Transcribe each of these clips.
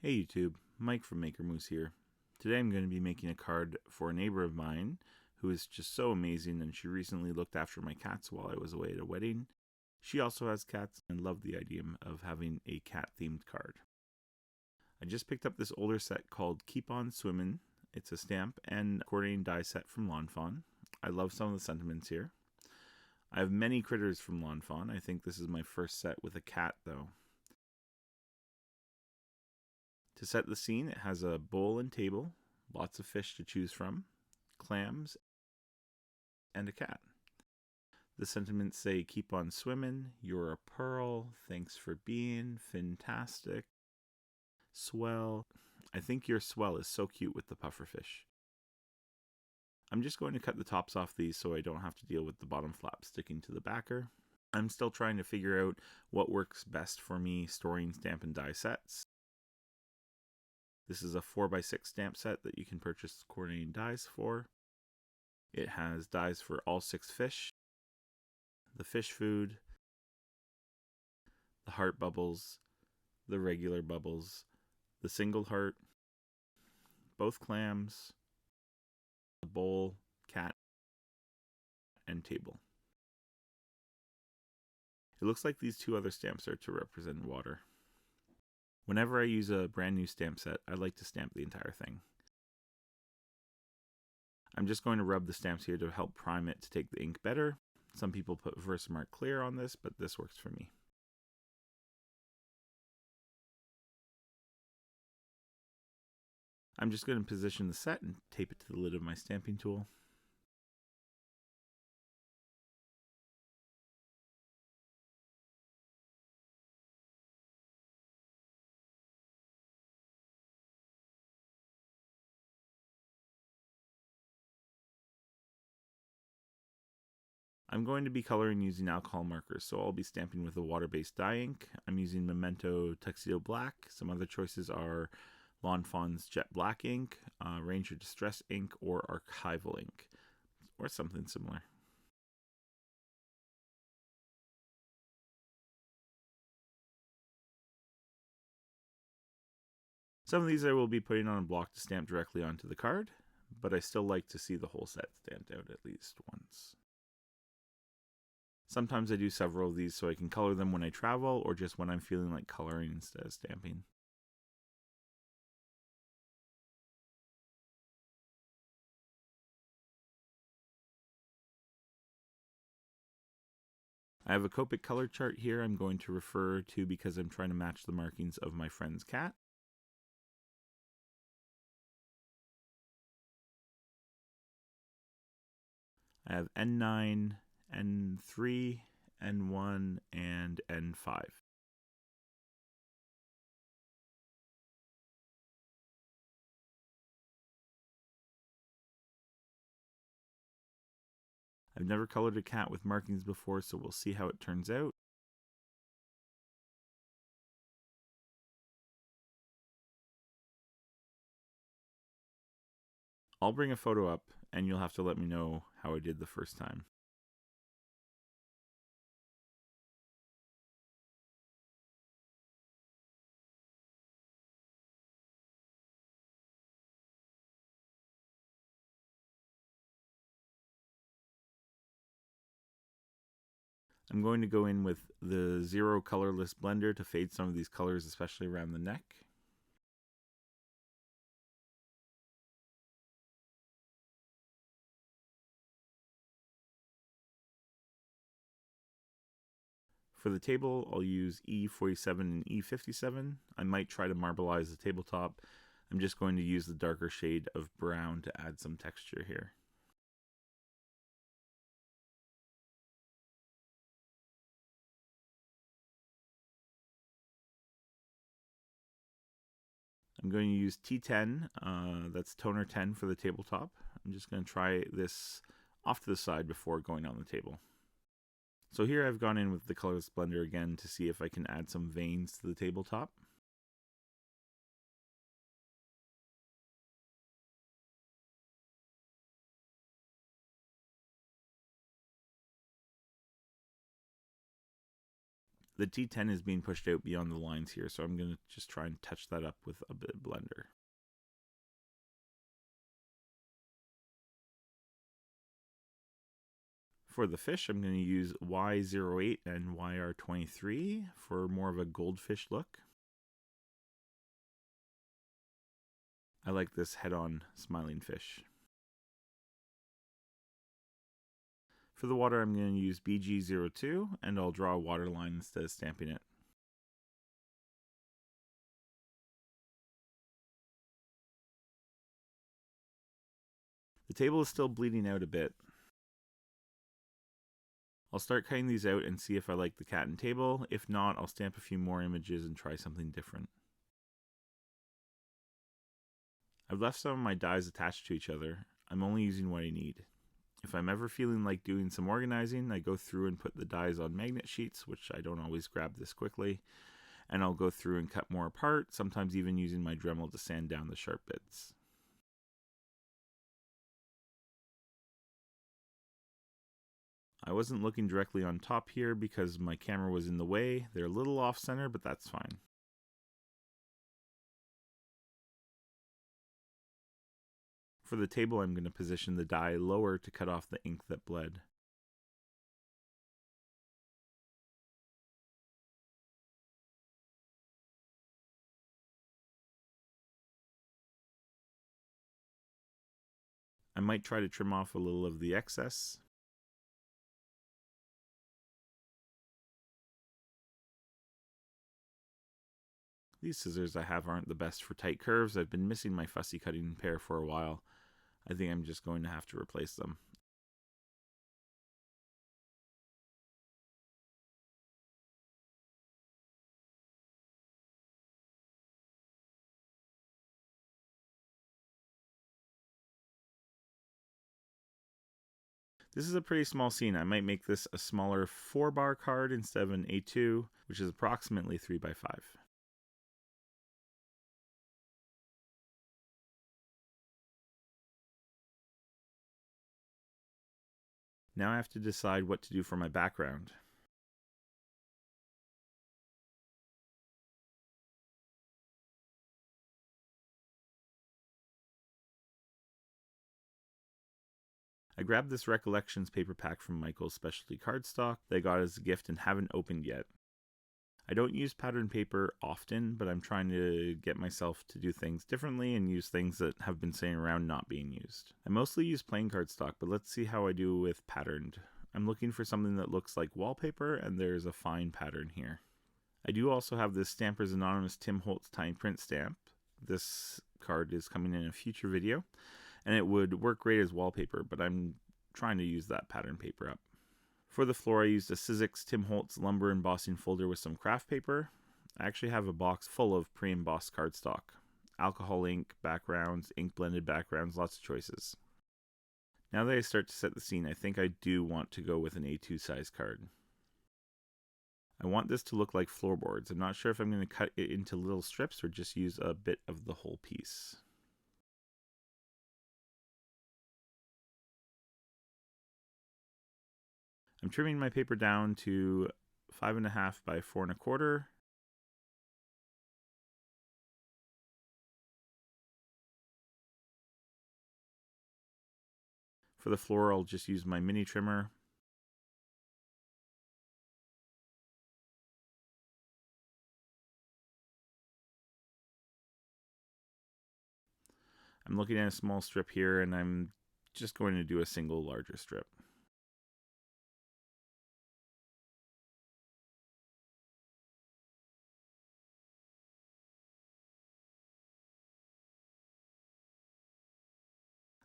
Hey YouTube, Mike from Maker Moose here. Today I'm going to be making a card for a neighbor of mine who is just so amazing, and she recently looked after my cats while I was away at a wedding. She also has cats and loved the idea of having a cat themed card. I just picked up this older set called Keep On Swimmin'. It's a stamp and accordion die set from Lawn Fawn. I love some of the sentiments here. I have many critters from Lawn Fawn. I think this is my first set with a cat though. To set the scene, it has a bowl and table, lots of fish to choose from, clams, and a cat. The sentiments say, keep on swimming, you're a pearl, thanks for being, fantastic, swell. I think your swell is so cute with the pufferfish. I'm just going to cut the tops off these so I don't have to deal with the bottom flap sticking to the backer. I'm still trying to figure out what works best for me storing stamp and die sets. This is a 4x6 stamp set that you can purchase coordinating dies for. It has dies for all 6 fish, the fish food, the heart bubbles, the regular bubbles, the single heart, both clams, the bowl, cat, and table. It looks like these 2 other stamps are to represent water. Whenever I use a brand new stamp set, I like to stamp the entire thing. I'm just going to rub the stamps here to help prime it to take the ink better. Some people put Versamark Clear on this, but this works for me. I'm just going to position the set and tape it to the lid of my stamping tool. I'm going to be coloring using alcohol markers, so I'll be stamping with a water-based dye ink. I'm using Memento Tuxedo Black. Some other choices are Lawn Fawn's Jet Black ink, Ranger Distress ink, or Archival ink, or something similar. Some of these I will be putting on a block to stamp directly onto the card, but I still like to see the whole set stamped out at least once. Sometimes I do several of these so I can color them when I travel or just when I'm feeling like coloring instead of stamping. I have a Copic color chart here I'm going to refer to because I'm trying to match the markings of my friend's cat. I have N9, N3, N1, and N5. I've never colored a cat with markings before, so we'll see how it turns out. I'll bring a photo up, and you'll have to let me know how I did the first time. I'm going to go in with the Zero Colorless blender to fade some of these colors, especially around the neck. For the table, I'll use E47 and E57. I might try to marbleize the tabletop. I'm just going to use the darker shade of brown to add some texture here. I'm going to use T10, that's toner 10 for the tabletop. I'm just going to try this off to the side before going on the table. So here I've gone in with the colorless blender again to see if I can add some veins to the tabletop. The T10 is being pushed out beyond the lines here, so I'm going to just try and touch that up with a bit of blender. For the fish, I'm going to use Y08 and YR23 for more of a goldfish look. I like this head-on smiling fish. For the water, I'm going to use BG02, and I'll draw a water line instead of stamping it. The table is still bleeding out a bit. I'll start cutting these out and see if I like the cat and table. If not, I'll stamp a few more images and try something different. I've left some of my dies attached to each other. I'm only using what I need. If I'm ever feeling like doing some organizing, I go through and put the dies on magnet sheets, which I don't always grab this quickly, and I'll go through and cut more apart, sometimes even using my Dremel to sand down the sharp bits. I wasn't looking directly on top here because my camera was in the way. They're a little off center, but that's fine. For the table, I'm going to position the die lower to cut off the ink that bled. I might try to trim off a little of the excess. These scissors I have aren't the best for tight curves. I've been missing my fussy cutting pair for a while. I think I'm just going to have to replace them. This is a pretty small scene. I might make this a smaller 4-bar card instead of an A2, which is approximately 3x5. Now I have to decide what to do for my background. I grabbed this Recollections paper pack from Michael's Specialty Cardstock that I got as a gift and haven't opened yet. I don't use pattern paper often, but I'm trying to get myself to do things differently and use things that have been sitting around not being used. I mostly use plain cardstock, but let's see how I do with patterned. I'm looking for something that looks like wallpaper, and there's a fine pattern here. I do also have this Stampers Anonymous Tim Holtz tiny print stamp. This card is coming in a future video, and it would work great as wallpaper, but I'm trying to use that pattern paper up. For the floor, I used a Sizzix Tim Holtz lumber embossing folder with some craft paper. I actually have a box full of pre-embossed cardstock. Alcohol ink, backgrounds, ink blended backgrounds, lots of choices. Now that I start to set the scene, I think I do want to go with an A2 size card. I want this to look like floorboards. I'm not sure if I'm going to cut it into little strips or just use a bit of the whole piece. I'm trimming my paper down to 5.5 by 4.25. For the floor, I'll just use my mini trimmer. I'm looking at a small strip here, and I'm just going to do a single larger strip.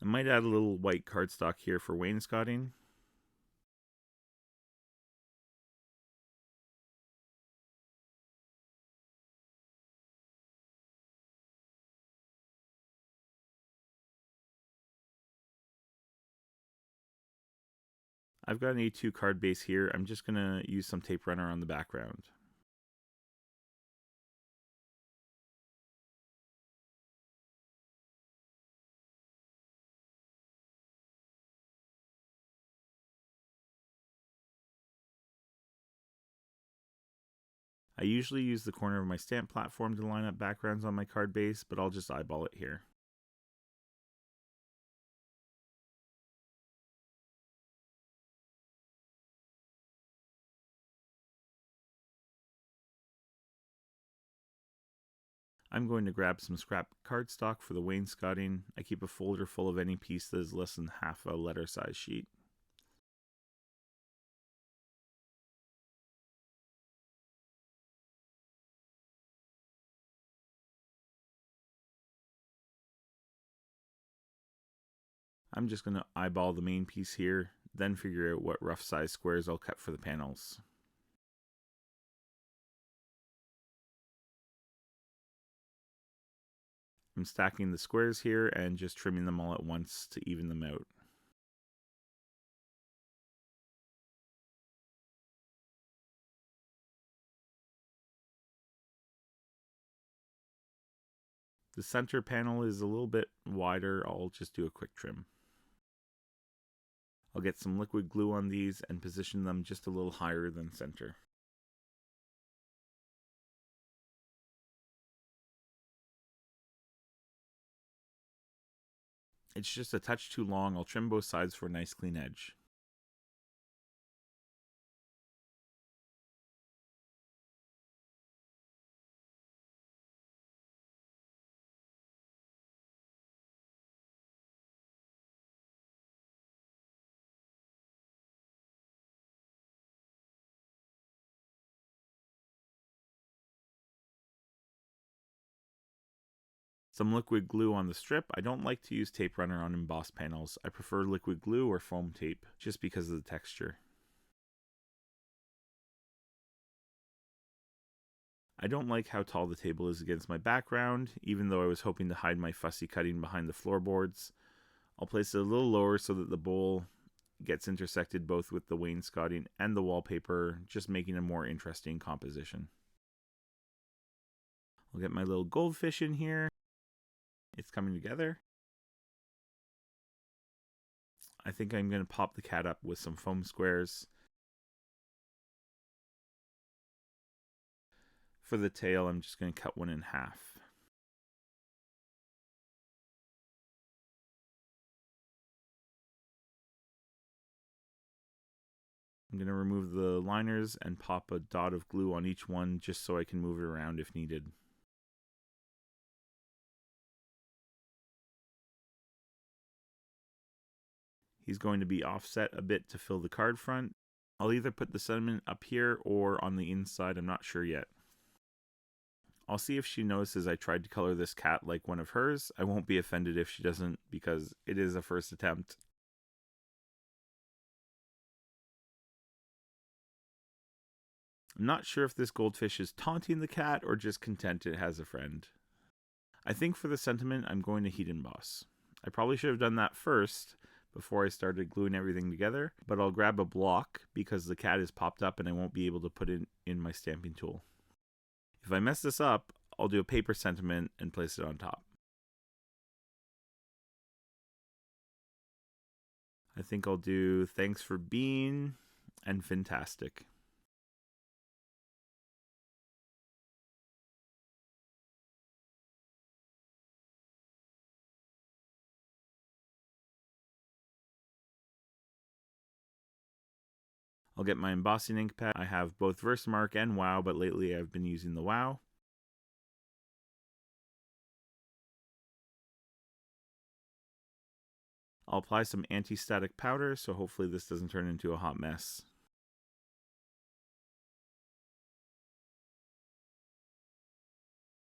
I might add a little white cardstock here for wainscoting. I've got an A2 card base here. I'm just going to use some tape runner on the background. I usually use the corner of my stamp platform to line up backgrounds on my card base, but I'll just eyeball it here. I'm going to grab some scrap cardstock for the wainscoting. I keep a folder full of any piece that is less than half a letter size sheet. I'm just going to eyeball the main piece here, then figure out what rough size squares I'll cut for the panels. I'm stacking the squares here and just trimming them all at once to even them out. The center panel is a little bit wider. I'll just do a quick trim. I'll get some liquid glue on these and position them just a little higher than center. It's just a touch too long. I'll trim both sides for a nice clean edge. Some liquid glue on the strip. I don't like to use tape runner on embossed panels. I prefer liquid glue or foam tape just because of the texture. I don't like how tall the table is against my background, even though I was hoping to hide my fussy cutting behind the floorboards. I'll place it a little lower so that the bowl gets intersected both with the wainscoting and the wallpaper, just making a more interesting composition. I'll get my little goldfish in here. It's coming together. I think I'm going to pop the cat up with some foam squares. For the tail, I'm just going to cut one in half. I'm going to remove the liners and pop a dot of glue on each one just so I can move it around if needed. He's going to be offset a bit to fill the card front. I'll either put the sentiment up here or on the inside, I'm not sure yet. I'll see if she notices I tried to color this cat like one of hers. I won't be offended if she doesn't because it is a first attempt. I'm not sure if this goldfish is taunting the cat or just content it has a friend. I think for the sentiment, I'm going to heat emboss. I probably should have done that first before I started gluing everything together, but I'll grab a block because the cat is popped up and I won't be able to put it in my stamping tool. If I mess this up, I'll do a paper sentiment and place it on top. I think I'll do thanks for being and fantastic. I'll get my embossing ink pad. I have both Versamark and WOW, but lately I've been using the WOW. I'll apply some anti-static powder, so hopefully this doesn't turn into a hot mess.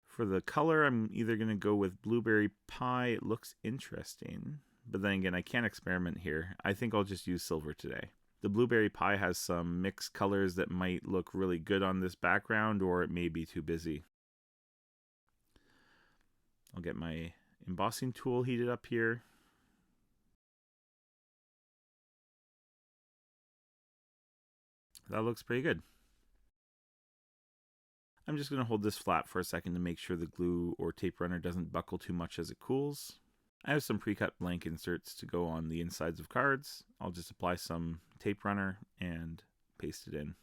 For the color, I'm either going to go with Blueberry Pie. It looks interesting, but then again, I can't experiment here. I think I'll just use silver today. The Blueberry Pie has some mixed colors that might look really good on this background, or it may be too busy. I'll get my embossing tool heated up here. That looks pretty good. I'm just going to hold this flat for a second to make sure the glue or tape runner doesn't buckle too much as it cools. I have some pre-cut blank inserts to go on the insides of cards. I'll just apply some tape runner and paste it in.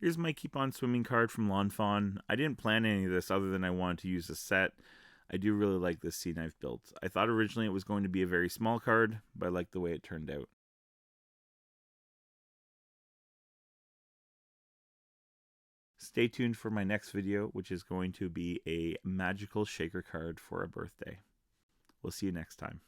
Here's my Keep On Swimming card from Lawn Fawn. I didn't plan any of this other than I wanted to use a set. I do really like this scene I've built. I thought originally it was going to be a very small card, but I like the way it turned out. Stay tuned for my next video, which is going to be a magical shaker card for a birthday. We'll see you next time.